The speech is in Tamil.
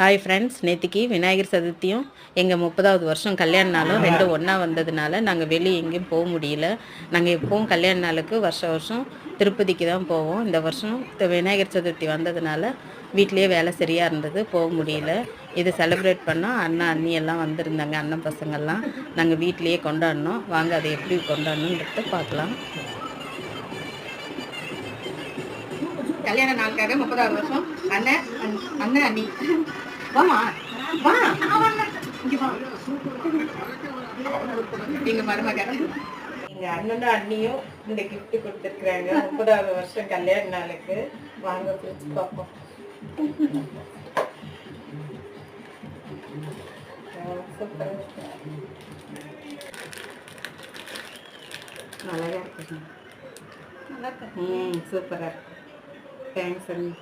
ஹாய் ஃப்ரெண்ட்ஸ், நேற்றுக்கு விநாயகர் சதுர்த்தியும் எங்கள் 30வது வருஷம் கல்யாண நாளும் ரெண்டும் ஒன்றா வந்ததுனால நாங்கள் வெளியே எங்கேயும் போக முடியல. நாங்கள் எப்போவும் கல்யாண நாளுக்கு வருஷம் திருப்பதிக்கு தான் போவோம். இந்த வருஷம் விநாயகர் சதுர்த்தி வந்ததுனால வீட்லேயே வேலை சரியாக இருந்தது, போக முடியல. இது செலிப்ரேட் பண்ணோம். அண்ணா அண்ணி எல்லாம் வந்திருந்தாங்க, அண்ணன் பசங்கள்லாம். நாங்கள் வீட்லேயே கொண்டாடினோம். வாங்க அதை எப்படி கொண்டாடணுன்றத பார்க்கலாம். கல்யாண நாளுக்காக 30வது வருஷம் அண்ணன் அண்ணி வாமா வா எங்க மருமக எங்க அண்ணனும் அண்ணியும் இந்த கிஃப்ட் கொடுத்துருக்குறாங்க 30வது வருஷம் கல்யாண நாளுக்கு. வாங்க பிடிச்சி பார்ப்போம். சூப்பர், அழகா இருக்கு. சூப்பரா இருக்கு. தேங்க்ஸ் அண்ணி.